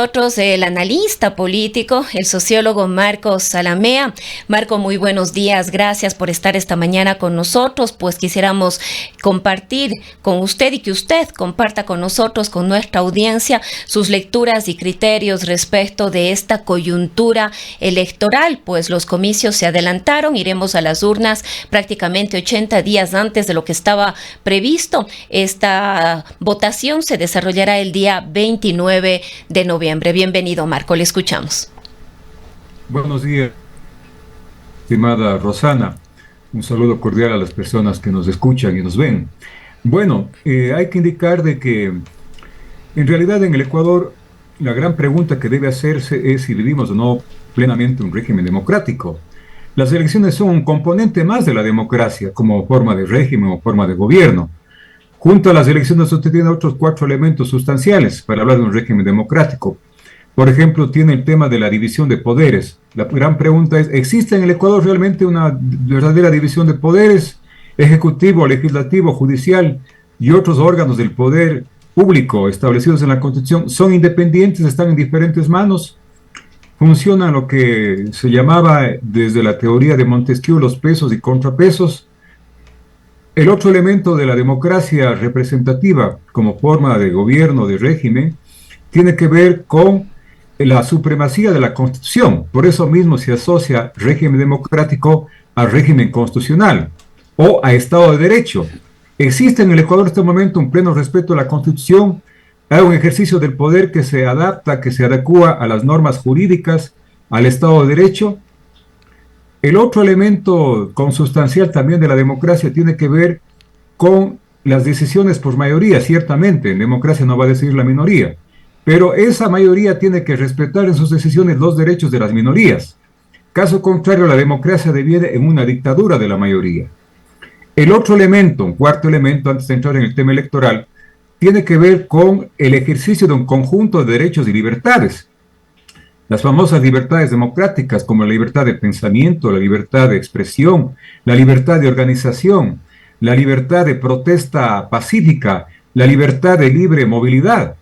nosotros el analista político, el sociólogo Marco Zalamea. Marco, muy buenos días. Gracias por estar esta mañana con nosotros. Pues quisiéramos compartir con usted y que usted comparta con nosotros, con nuestra audiencia, sus lecturas y criterios respecto de esta coyuntura electoral. Pues los comicios se adelantaron, iremos a las urnas prácticamente 80 días antes de lo que estaba previsto. Esta votación se desarrollará el día 29 de noviembre. Bienvenido, Marco, le escuchamos. Buenos días, estimada Rosana. Un saludo cordial a las personas que nos escuchan y nos ven. Bueno, hay que indicar de que en realidad en el Ecuador la gran pregunta que debe hacerse es si vivimos o no plenamente un régimen democrático. Las elecciones son un componente más de la democracia como forma de régimen o forma de gobierno. Junto a las elecciones usted tiene otros 4 elementos sustanciales para hablar de un régimen democrático. Por ejemplo, tiene el tema de la división de poderes. La gran pregunta es, ¿existe en el Ecuador realmente una verdadera división de poderes? Ejecutivo, legislativo, judicial y otros órganos del poder público establecidos en la Constitución, ¿son independientes, están en diferentes manos? ¿Funcionan lo que se llamaba desde la teoría de Montesquieu los pesos y contrapesos? El otro elemento de la democracia representativa como forma de gobierno, de régimen, tiene que ver con la supremacía de la Constitución. Por eso mismo se asocia régimen democrático a régimen constitucional o a Estado de Derecho. Existe en el Ecuador en este momento un pleno respeto a la Constitución, hay un ejercicio del poder que se adapta, que se adecúa a las normas jurídicas, al Estado de Derecho. El otro elemento consustancial también de la democracia tiene que ver con las decisiones por mayoría, ciertamente, en democracia no va a decidir la minoría, pero esa mayoría tiene que respetar en sus decisiones los derechos de las minorías. Caso contrario, la democracia deviene en una dictadura de la mayoría. El otro elemento, un cuarto elemento, antes de entrar en el tema electoral, tiene que ver con el ejercicio de un conjunto de derechos y libertades. Las famosas libertades democráticas como la libertad de pensamiento, la libertad de expresión, la libertad de organización, la libertad de protesta pacífica, la libertad de libre movilidad.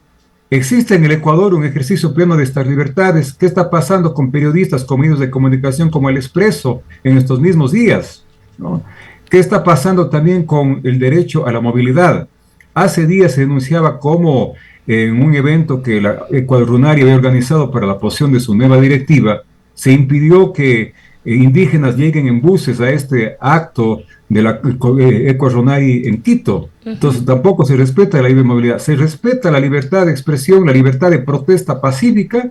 Existe en el Ecuador un ejercicio pleno de estas libertades. ¿Qué está pasando con periodistas, con medios de comunicación como El Expreso en estos mismos días, ¿no? ¿Qué está pasando también con el derecho a la movilidad? Hace días se denunciaba cómo en un evento que la Ecuadrunaria había organizado para la posesión de su nueva directiva, se impidió que indígenas lleguen en buses a este acto de la Ecuadrunaria en Quito. Entonces tampoco se respeta la libre movilidad, se respeta la libertad de expresión, la libertad de protesta pacífica.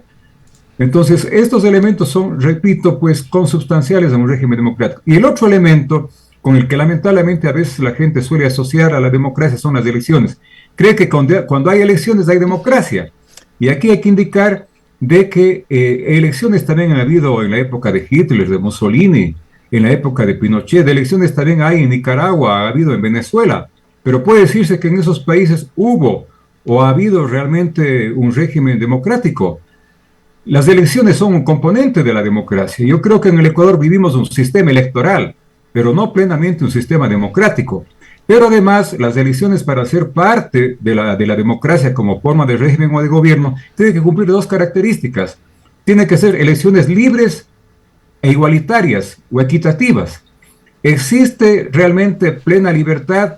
Entonces estos elementos son, repito, pues consubstanciales a un régimen democrático. Y el otro elemento con el que lamentablemente a veces la gente suele asociar a la democracia son las elecciones. Cree que cuando hay elecciones hay democracia. Y aquí hay que indicar de que elecciones también han habido en la época de Hitler, de Mussolini, en la época de Pinochet, de elecciones también hay en Nicaragua, ha habido en Venezuela. Pero puede decirse que en esos países hubo o ha habido realmente un régimen democrático. Las elecciones son un componente de la democracia. Yo creo que en el Ecuador vivimos un sistema electoral, pero no plenamente un sistema democrático. Pero además, las elecciones para ser parte de la democracia como forma de régimen o de gobierno tienen que cumplir 2 características. Tienen que ser elecciones libres e igualitarias o equitativas. ¿Existe realmente plena libertad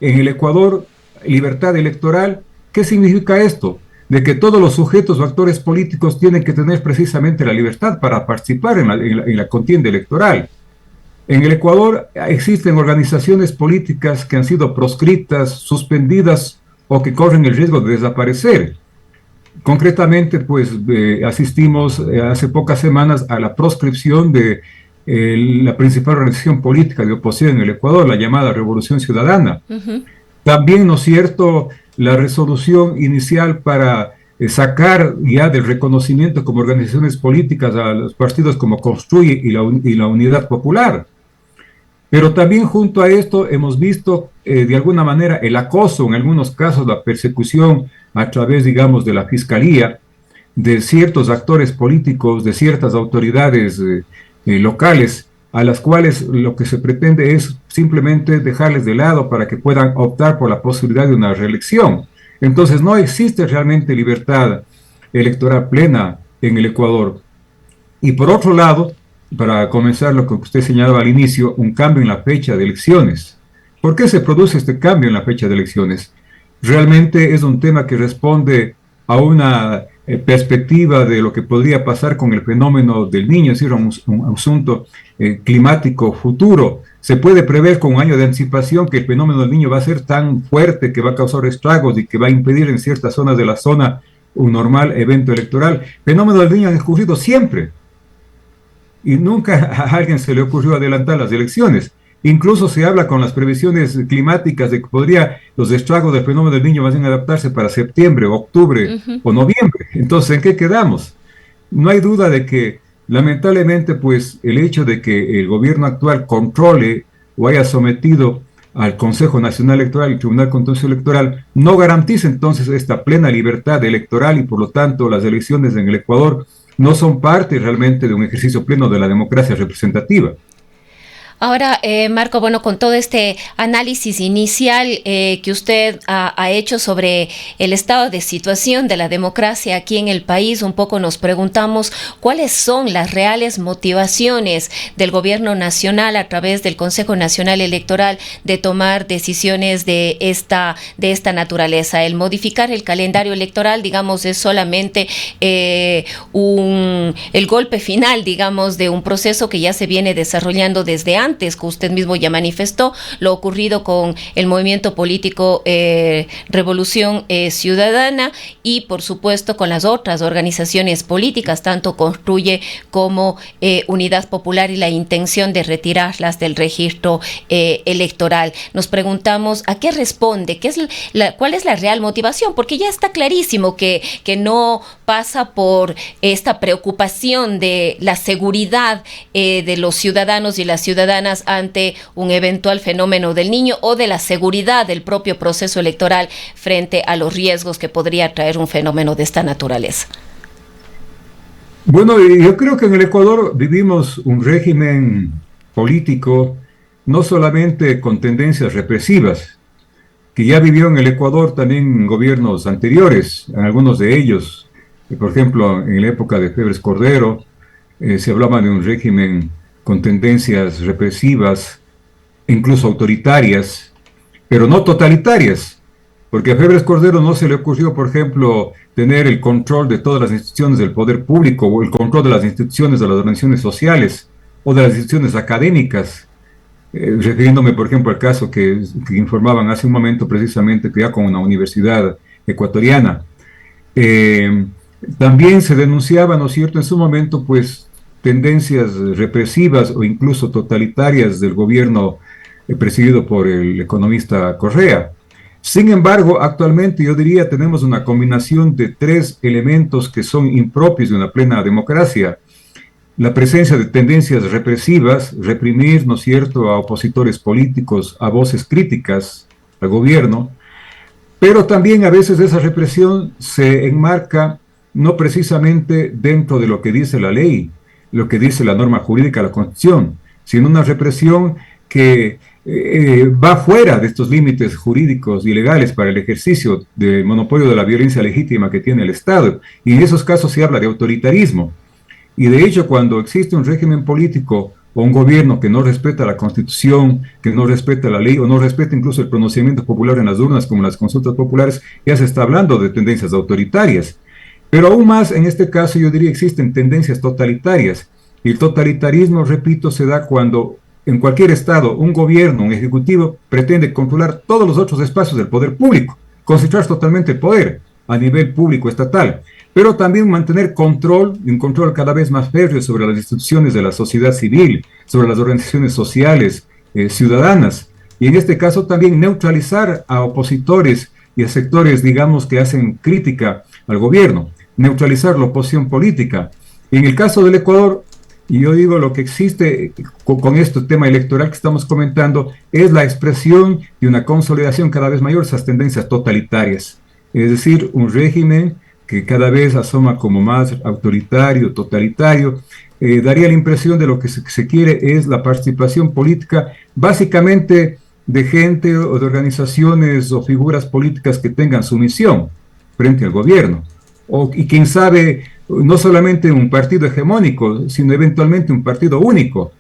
en el Ecuador, libertad electoral? ¿Qué significa esto? De que todos los sujetos o actores políticos tienen que tener precisamente la libertad para participar en la contienda electoral. En el Ecuador existen organizaciones políticas que han sido proscritas, suspendidas o que corren el riesgo de desaparecer. Concretamente, pues asistimos hace pocas semanas a la proscripción de la principal organización política de oposición en el Ecuador, la llamada Revolución Ciudadana. También, ¿no es cierto?, la resolución inicial para sacar ya del reconocimiento como organizaciones políticas a los partidos como Construye y la Unidad Popular. Pero también junto a esto hemos visto de alguna manera el acoso, en algunos casos la persecución a través, digamos, de la Fiscalía, de ciertos actores políticos, de ciertas autoridades locales, a las cuales lo que se pretende es simplemente dejarles de lado para que puedan optar por la posibilidad de una reelección. Entonces no existe realmente libertad electoral plena en el Ecuador. Y por otro lado, para comenzar lo que usted señalaba al inicio, un cambio en la fecha de elecciones. ¿Por qué se produce este cambio en la fecha de elecciones? Realmente es un tema que responde a una perspectiva de lo que podría pasar con el fenómeno del Niño, es decir, un asunto climático futuro. Se puede prever con un año de anticipación que el fenómeno del Niño va a ser tan fuerte que va a causar estragos y que va a impedir en ciertas zonas de la zona un normal evento electoral. El fenómeno del Niño ha ocurrido siempre y nunca a alguien se le ocurrió adelantar las elecciones. Incluso se habla con las previsiones climáticas de que los estragos del fenómeno del Niño van a adaptarse para septiembre, octubre o noviembre. Entonces, ¿en qué quedamos? No hay duda de que, lamentablemente, pues el hecho de que el gobierno actual controle o haya sometido al Consejo Nacional Electoral y Tribunal Contencioso Electoral no garantiza entonces esta plena libertad electoral y por lo tanto las elecciones en el Ecuador no son parte realmente de un ejercicio pleno de la democracia representativa. Ahora, Marco, bueno, con todo este análisis inicial que usted ha hecho sobre el estado de situación de la democracia aquí en el país, un poco nos preguntamos cuáles son las reales motivaciones del gobierno nacional a través del Consejo Nacional Electoral de tomar decisiones de esta naturaleza. El modificar el calendario electoral, digamos, es solamente el golpe final, digamos, de un proceso que ya se viene desarrollando desde antes, que usted mismo ya manifestó, lo ocurrido con el movimiento político Revolución Ciudadana y por supuesto con las otras organizaciones políticas, tanto Construye como Unidad Popular, y la intención de retirarlas del registro electoral. Nos preguntamos a qué responde, cuál es la real motivación, porque ya está clarísimo que no pasa por esta preocupación de la seguridad de los ciudadanos y las ciudadanas ante un eventual fenómeno del Niño o de la seguridad del propio proceso electoral frente a los riesgos que podría traer un fenómeno de esta naturaleza. Bueno, yo creo que en el Ecuador vivimos un régimen político no solamente con tendencias represivas, que ya vivió en el Ecuador también gobiernos anteriores, en algunos de ellos, por ejemplo, en la época de Febres Cordero, se hablaba de un régimen con tendencias represivas, incluso autoritarias, pero no totalitarias, porque a Febres Cordero no se le ocurrió, por ejemplo, tener el control de todas las instituciones del poder público, o el control de las instituciones de las organizaciones sociales, o de las instituciones académicas, refiriéndome, por ejemplo, al caso que informaban hace un momento precisamente, que ya con una universidad ecuatoriana. También se denunciaba, ¿no es cierto?, en su momento, pues, tendencias represivas o incluso totalitarias del gobierno presidido por el economista Correa. Sin embargo, actualmente yo diría tenemos una combinación de tres elementos que son impropios de una plena democracia. La presencia de tendencias represivas, reprimir, ¿no es cierto?, a opositores políticos, a voces críticas al gobierno, pero también a veces esa represión se enmarca no precisamente dentro de lo que dice la ley, lo que dice la norma jurídica, la Constitución, sino una represión que va fuera de estos límites jurídicos y legales para el ejercicio del monopolio de la violencia legítima que tiene el Estado. Y en esos casos se habla de autoritarismo. Y de hecho, cuando existe un régimen político o un gobierno que no respeta la Constitución, que no respeta la ley o no respeta incluso el pronunciamiento popular en las urnas como las consultas populares, ya se está hablando de tendencias autoritarias. Pero aún más, en este caso, yo diría existen tendencias totalitarias. Y el totalitarismo, repito, se da cuando en cualquier estado un gobierno, un ejecutivo, pretende controlar todos los otros espacios del poder público, concentrar totalmente el poder a nivel público estatal, pero también mantener control, un control cada vez más férreo sobre las instituciones de la sociedad civil, sobre las organizaciones sociales, ciudadanas, y en este caso también neutralizar a opositores y a sectores, digamos, que hacen crítica al gobierno, neutralizar la oposición política. En el caso del Ecuador, y yo digo lo que existe con este tema electoral que estamos comentando, es la expresión de una consolidación cada vez mayor de esas tendencias totalitarias, es decir, un régimen que cada vez asoma como más autoritario, totalitario, daría la impresión de lo que se quiere es la participación política, básicamente de gente o de organizaciones o figuras políticas que tengan sumisión frente al gobierno. y quién sabe, no solamente un partido hegemónico, sino eventualmente un partido único,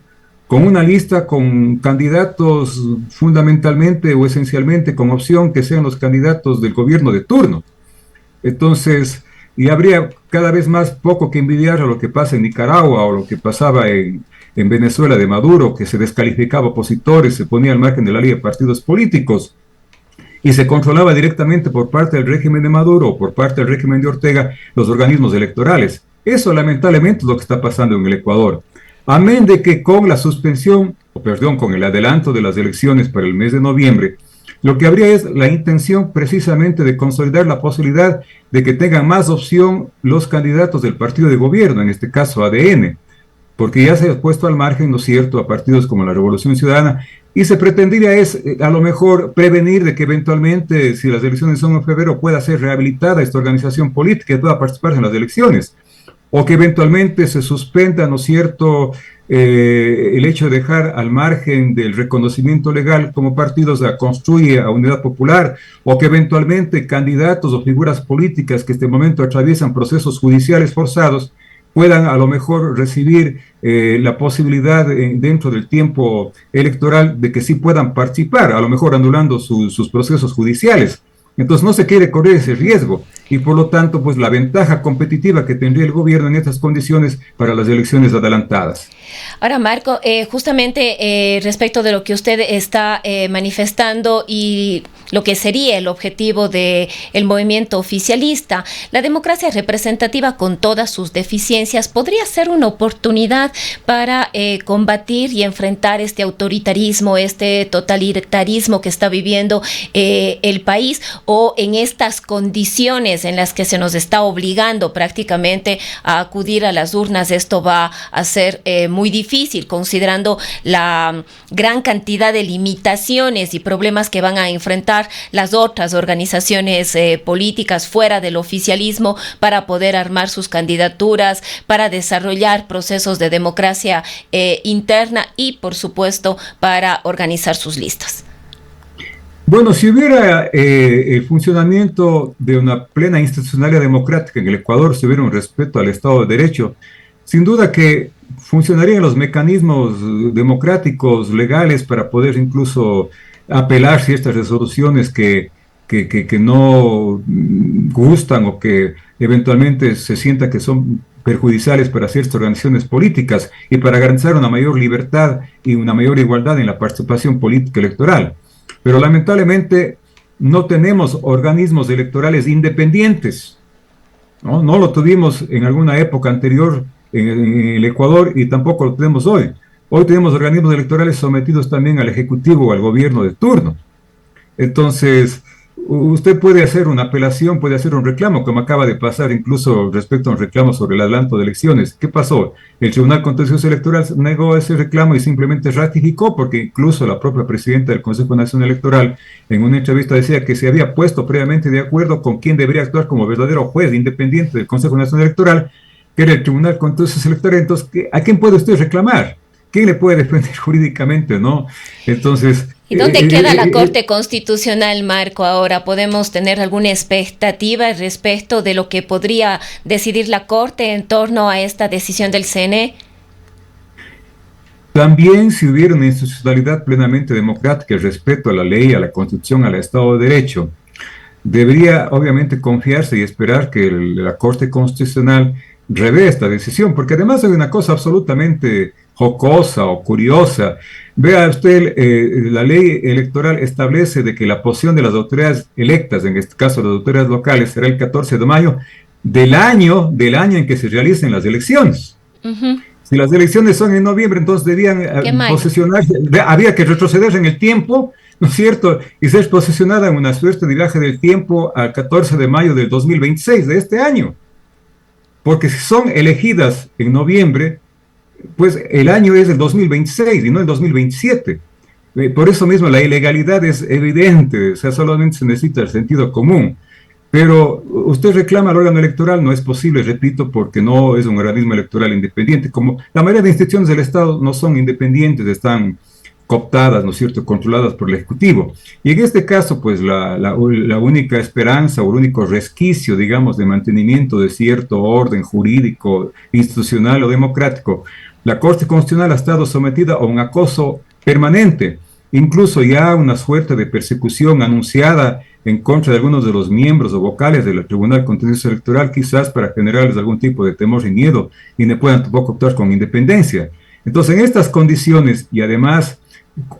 con una lista con candidatos fundamentalmente o esencialmente con opción que sean los candidatos del gobierno de turno. Entonces, y habría cada vez más poco que envidiar a lo que pasa en Nicaragua o lo que pasaba en Venezuela de Maduro, que se descalificaba opositores, se ponía al margen de la ley de partidos políticos y se controlaba directamente por parte del régimen de Maduro o por parte del régimen de Ortega los organismos electorales. Eso lamentablemente es lo que está pasando en el Ecuador. Amén de que con la suspensión, o perdón, con el adelanto de las elecciones para el mes de noviembre, lo que habría es la intención precisamente de consolidar la posibilidad de que tengan más opción los candidatos del partido de gobierno, en este caso ADN, porque ya se ha puesto al margen, ¿no es cierto?, a partidos como la Revolución Ciudadana, y se pretendería es, a lo mejor, prevenir de que eventualmente, si las elecciones son en febrero, pueda ser rehabilitada esta organización política y pueda participar en las elecciones, o que eventualmente se suspenda, ¿no es cierto?, el hecho de dejar al margen del reconocimiento legal como partidos a construir a Unidad Popular, o que eventualmente candidatos o figuras políticas que en este momento atraviesan procesos judiciales forzados puedan a lo mejor recibir la posibilidad dentro del tiempo electoral de que sí puedan participar, a lo mejor anulando sus procesos judiciales. Entonces no se quiere correr ese riesgo y por lo tanto pues la ventaja competitiva que tendría el gobierno en estas condiciones para las elecciones adelantadas. Ahora, Marco, justamente respecto de lo que usted está manifestando y lo que sería el objetivo del movimiento oficialista, la democracia representativa con todas sus deficiencias podría ser una oportunidad para combatir y enfrentar este autoritarismo, este totalitarismo que está viviendo el país, o en estas condiciones en las que se nos está obligando prácticamente a acudir a las urnas, esto va a ser muy difícil, considerando la gran cantidad de limitaciones y problemas que van a enfrentar las otras organizaciones políticas fuera del oficialismo para poder armar sus candidaturas, para desarrollar procesos de democracia interna y, por supuesto, para organizar sus listas. Bueno, si hubiera el funcionamiento de una plena institucionalidad democrática en el Ecuador, si hubiera un respeto al Estado de Derecho, sin duda que funcionarían los mecanismos democráticos, legales, para poder incluso apelar ciertas resoluciones que no gustan o que eventualmente se sienta que son perjudiciales para ciertas organizaciones políticas y para garantizar una mayor libertad y una mayor igualdad en la participación política electoral. Pero lamentablemente no tenemos organismos electorales independientes, ¿no? No lo tuvimos en alguna época anterior en el Ecuador y tampoco lo tenemos hoy. Hoy tenemos organismos electorales sometidos también al Ejecutivo o al gobierno de turno. Entonces, usted puede hacer una apelación, puede hacer un reclamo, como acaba de pasar incluso respecto a un reclamo sobre el adelanto de elecciones. ¿Qué pasó? El Tribunal Contencioso Electoral negó ese reclamo y simplemente ratificó, porque incluso la propia presidenta del Consejo Nacional Electoral en una entrevista decía que se había puesto previamente de acuerdo con quién debería actuar como verdadero juez independiente del Consejo Nacional Electoral, que era el Tribunal Contencioso Electoral. Entonces, ¿a quién puede usted reclamar? ¿Quién le puede defender jurídicamente, no? Entonces... ¿Y dónde queda la Corte Constitucional, Marco, ahora? ¿Podemos tener alguna expectativa respecto de lo que podría decidir la Corte en torno a esta decisión del CNE? También, si hubiera una institucionalidad plenamente democrática, el respeto a la ley, a la Constitución, al Estado de Derecho, debería obviamente confiarse y esperar que la Corte Constitucional revea esta decisión, porque además hay una cosa absolutamente jocosa o curiosa. Vea usted, la ley electoral establece de que la posición de las autoridades electas, en este caso las autoridades locales, será el 14 de mayo del año en que se realicen las elecciones. Uh-huh. Si las elecciones son en noviembre, entonces debían posesionarse, había que retroceder en el tiempo, ¿no es cierto?, y ser posesionada en una suerte de viaje del tiempo al 14 de mayo del 2026, de este año. Porque si son elegidas en noviembre, pues el año es el 2026 y no el 2027. Por eso mismo la ilegalidad es evidente, o sea, solamente se necesita el sentido común. Pero usted reclama al órgano electoral, no es posible, repito, porque no es un organismo electoral independiente. Como la mayoría de instituciones del Estado no son independientes, están cooptadas, ¿no es cierto?, controladas por el Ejecutivo. Y en este caso, pues la única esperanza o el único resquicio, digamos, de mantenimiento de cierto orden jurídico, institucional o democrático, la Corte Constitucional ha estado sometida a un acoso permanente, incluso ya una suerte de persecución anunciada en contra de algunos de los miembros o vocales del Tribunal Contencioso Electoral, quizás para generarles algún tipo de temor y miedo, y no puedan tampoco actuar con independencia. Entonces, en estas condiciones, y además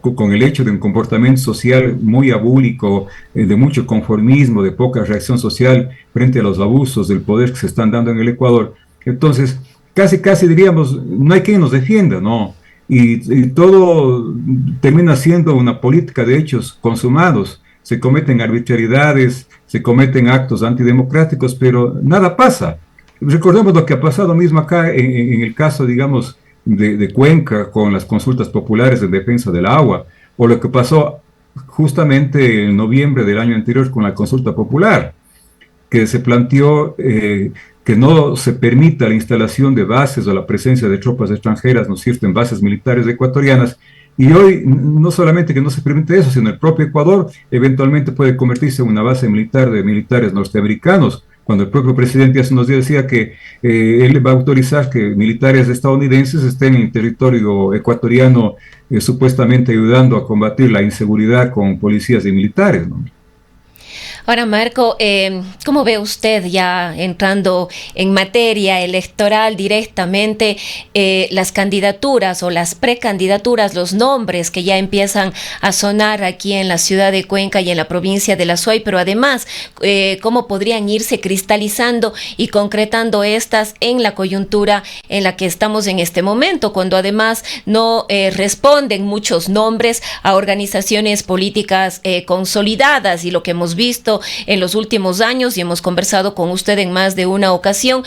con el hecho de un comportamiento social muy abúlico, de mucho conformismo, de poca reacción social frente a los abusos del poder que se están dando en el Ecuador, entonces casi diríamos, no hay quien nos defienda, ¿no? Y todo termina siendo una política de hechos consumados. Se cometen arbitrariedades, se cometen actos antidemocráticos, pero nada pasa. Recordemos lo que ha pasado mismo acá en el caso, digamos, de Cuenca con las consultas populares en defensa del agua, o lo que pasó justamente en noviembre del año anterior con la consulta popular, que se planteó que no se permita la instalación de bases o la presencia de tropas extranjeras, ¿no es cierto?, en bases militares ecuatorianas. Y hoy no solamente que no se permite eso, sino el propio Ecuador eventualmente puede convertirse en una base militar de militares norteamericanos, cuando el propio presidente hace unos días decía que él va a autorizar que militares estadounidenses estén en territorio ecuatoriano supuestamente ayudando a combatir la inseguridad con policías y militares, ¿no? Ahora, Marco, ¿cómo ve usted, ya entrando en materia electoral directamente, las candidaturas o las precandidaturas, los nombres que ya empiezan a sonar aquí en la ciudad de Cuenca y en la provincia de La Suay, pero además, cómo podrían irse cristalizando y concretando estas en la coyuntura en la que estamos en este momento, cuando además no responden muchos nombres a organizaciones políticas consolidadas, y lo que hemos visto en los últimos años, y hemos conversado con usted en más de una ocasión,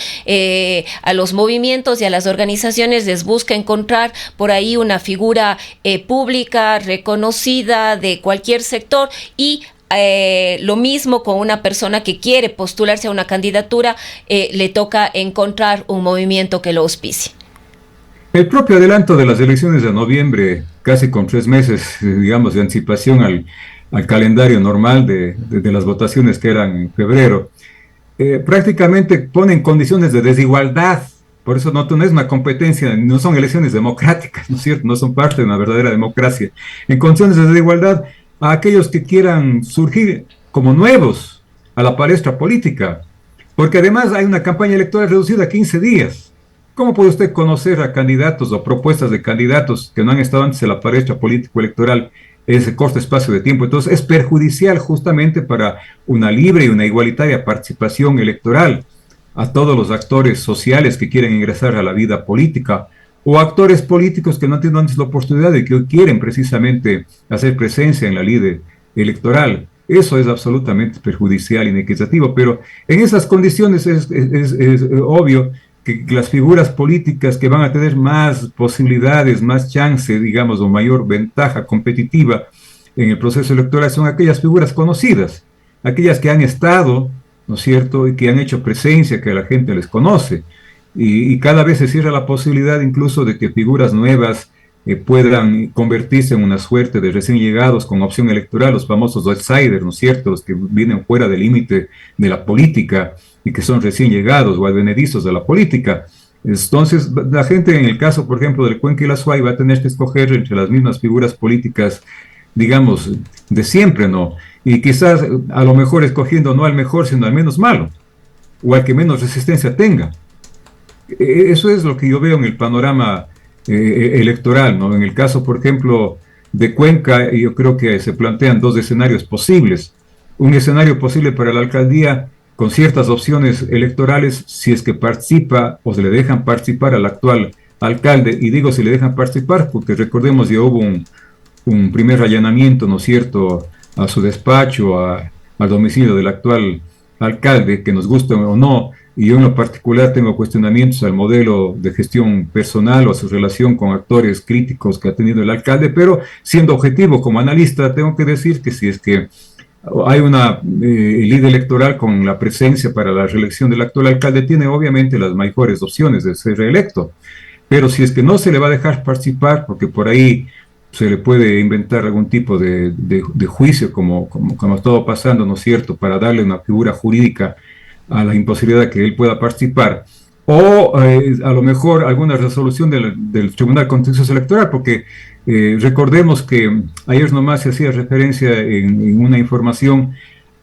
a los movimientos y a las organizaciones les busca encontrar por ahí una figura pública, reconocida de cualquier sector, y lo mismo con una persona que quiere postularse a una candidatura, le toca encontrar un movimiento que lo auspicie. El propio adelanto de las elecciones de noviembre, casi con 3 meses, digamos, de anticipación al calendario normal de las votaciones que eran en febrero, prácticamente pone en condiciones de desigualdad. Por eso no es una competencia, no son elecciones democráticas, ¿no es cierto? No son parte de una verdadera democracia. En condiciones de desigualdad a aquellos que quieran surgir como nuevos a la palestra política, porque además hay una campaña electoral reducida a 15 días. ¿Cómo puede usted conocer a candidatos o propuestas de candidatos que no han estado antes en la palestra político-electoral en ese corto espacio de tiempo? Entonces es perjudicial justamente para una libre y una igualitaria participación electoral a todos los actores sociales que quieren ingresar a la vida política, o actores políticos que no han tenido antes la oportunidad y que quieren precisamente hacer presencia en la lide electoral. Eso es absolutamente perjudicial y inequitativo, pero en esas condiciones es obvio que las figuras políticas que van a tener más posibilidades, más chance, digamos, o mayor ventaja competitiva en el proceso electoral son aquellas figuras conocidas, aquellas que han estado, ¿no es cierto?, y que han hecho presencia, que la gente les conoce, y cada vez se cierra la posibilidad incluso de que figuras nuevas puedan convertirse en una suerte de recién llegados con opción electoral, los famosos outsiders, ¿no es cierto?, los que vienen fuera del límite de la política y que son recién llegados o advenedizos de la política. Entonces, la gente en el caso, por ejemplo, del Cuenca y La Suay va a tener que escoger entre las mismas figuras políticas, digamos, de siempre, ¿no? Y quizás a lo mejor escogiendo no al mejor, sino al menos malo, o al que menos resistencia tenga. Eso es lo que yo veo en el panorama electoral, ¿no? En el caso, por ejemplo, de Cuenca, yo creo que se plantean 2 escenarios posibles. Un escenario posible para la alcaldía con ciertas opciones electorales, si es que participa o se le dejan participar al actual alcalde, y digo si le dejan participar porque recordemos ya hubo un primer allanamiento, ¿no es cierto?, a su despacho, al domicilio del actual alcalde, que nos guste o no, y yo en lo particular tengo cuestionamientos al modelo de gestión personal o a su relación con actores críticos que ha tenido el alcalde, pero siendo objetivo como analista tengo que decir que si es que hay una lida electoral con la presencia para la reelección del actual alcalde, tiene obviamente las mejores opciones de ser reelecto, pero si es que no se le va a dejar participar porque por ahí se le puede inventar algún tipo de juicio, como ha estado pasando, ¿no es cierto?, para darle una figura jurídica a la imposibilidad de que él pueda participar, o a lo mejor alguna resolución del Tribunal Contencioso Electoral, porque recordemos que ayer nomás se hacía referencia en una información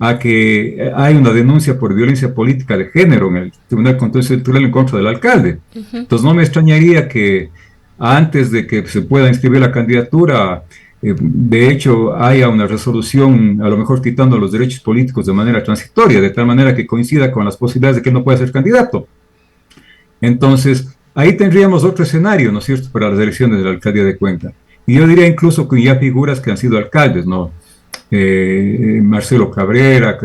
a que hay una denuncia por violencia política de género en el Tribunal Contencioso Electoral en contra del alcalde. Entonces no me extrañaría que antes de que se pueda inscribir la candidatura, de hecho haya una resolución, a lo mejor quitando los derechos políticos de manera transitoria, de tal manera que coincida con las posibilidades de que él no pueda ser candidato. Entonces, ahí tendríamos otro escenario, ¿no es cierto?, para las elecciones de la alcaldía de Cuenca. Y yo diría incluso que ya figuras que han sido alcaldes, ¿no? Marcelo Cabrera,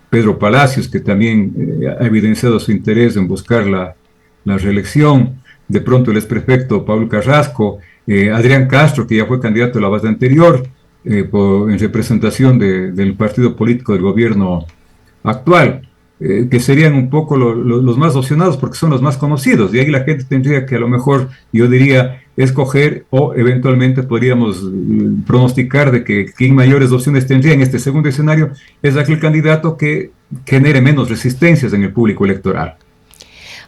Pedro Palacios, que también ha evidenciado su interés en buscar la reelección, de pronto el exprefecto Pablo Carrasco, Adrián Castro, que ya fue candidato a la base anterior, en representación del partido político del gobierno actual, que serían un poco los más opcionados porque son los más conocidos, y ahí la gente tendría que a lo mejor, yo diría, escoger, o eventualmente podríamos pronosticar de que quien mayores opciones tendría en este segundo escenario es aquel candidato que genere menos resistencias en el público electoral.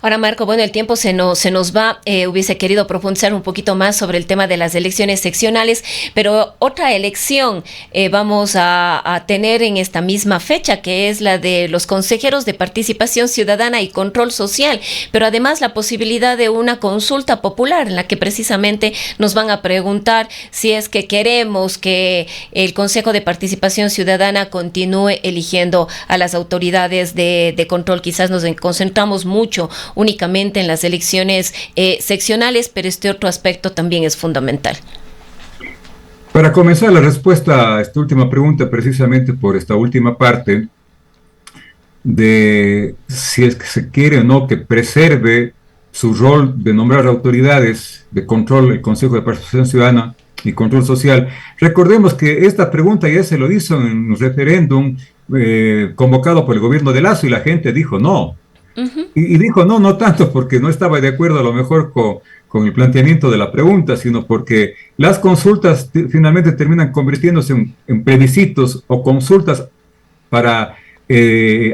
Ahora, Marco, bueno, el tiempo se nos va. Hubiese querido profundizar un poquito más sobre el tema de las elecciones seccionales, pero otra elección vamos a tener en esta misma fecha, que es la de los consejeros de participación ciudadana y control social, pero además la posibilidad de una consulta popular en la que precisamente nos van a preguntar si es que queremos que el Consejo de Participación Ciudadana continúe eligiendo a las autoridades de control. Quizás nos concentramos mucho únicamente en las elecciones seccionales, pero este otro aspecto también es fundamental. Para comenzar la respuesta a esta última pregunta, precisamente por esta última parte, de si es que se quiere o no que preserve su rol de nombrar autoridades de control, el Consejo de Participación Ciudadana y Control Social. Recordemos que esta pregunta ya se lo hizo en un referéndum convocado por el gobierno de Lasso, y la gente dijo no. Y dijo no tanto porque no estaba de acuerdo a lo mejor con el planteamiento de la pregunta, sino porque las consultas finalmente terminan convirtiéndose en plebiscitos o consultas para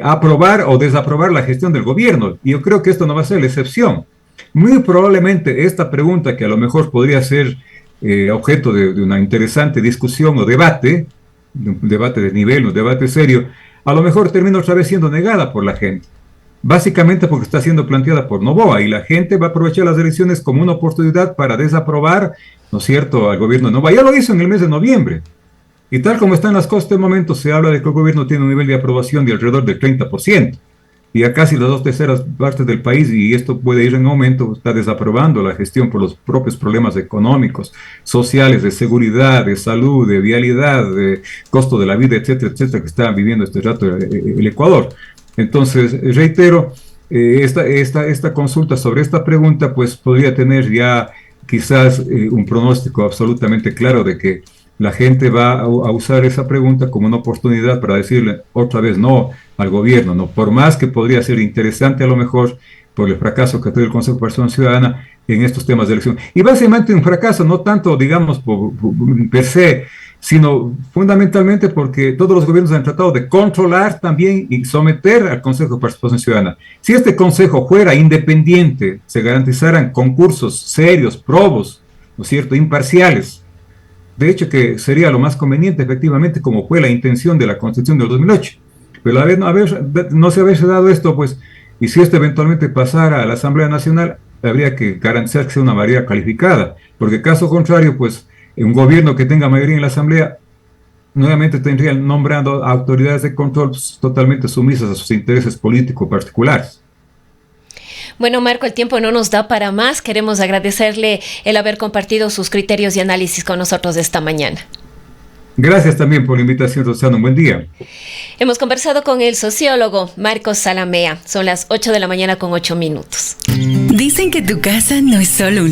aprobar o desaprobar la gestión del gobierno. Y yo creo que esto no va a ser la excepción. Muy probablemente esta pregunta, que a lo mejor podría ser objeto de una interesante discusión o debate, un debate de nivel, un debate serio, a lo mejor termina otra vez siendo negada por la gente. Básicamente porque está siendo planteada por Noboa, y la gente va a aprovechar las elecciones como una oportunidad para desaprobar, ¿no es cierto?, al gobierno de Noboa. Ya lo hizo en el mes de noviembre. Y tal como están las cosas de momento, se habla de que el gobierno tiene un nivel de aprobación de alrededor del 30%. Y a casi las 2/3 partes del país, y esto puede ir en aumento, está desaprobando la gestión por los propios problemas económicos, sociales, de seguridad, de salud, de vialidad, de costo de la vida, etcétera, etcétera, que está viviendo este rato el Ecuador. Entonces, reitero, esta consulta sobre esta pregunta pues podría tener ya quizás un pronóstico absolutamente claro de que la gente va a usar esa pregunta como una oportunidad para decirle otra vez no al gobierno, ¿no? Por más que podría ser interesante a lo mejor por el fracaso que ha tenido el Consejo de Participación Ciudadana en estos temas de elección. Y básicamente un fracaso no tanto, digamos, per se, sino fundamentalmente porque todos los gobiernos han tratado de controlar también y someter al Consejo de Participación Ciudadana. Si este consejo fuera independiente, se garantizaran concursos serios, probos, ¿no es cierto?, imparciales. De hecho, que sería lo más conveniente, efectivamente, como fue la intención de la Constitución del 2008. Pero no se haberse dado esto, pues, y si esto eventualmente pasara a la Asamblea Nacional, habría que garantizar que sea una mayoría calificada, porque caso contrario, pues, un gobierno que tenga mayoría en la Asamblea nuevamente tendría nombrando autoridades de control totalmente sumisas a sus intereses políticos particulares. Bueno, Marco, el tiempo no nos da para más. Queremos agradecerle el haber compartido sus criterios y análisis con nosotros esta mañana. Gracias también por la invitación, Rosana. Un buen día. Hemos conversado con el sociólogo Marcos Salamea. Son las 8 de la mañana con 8 minutos. Dicen que tu casa no es solo un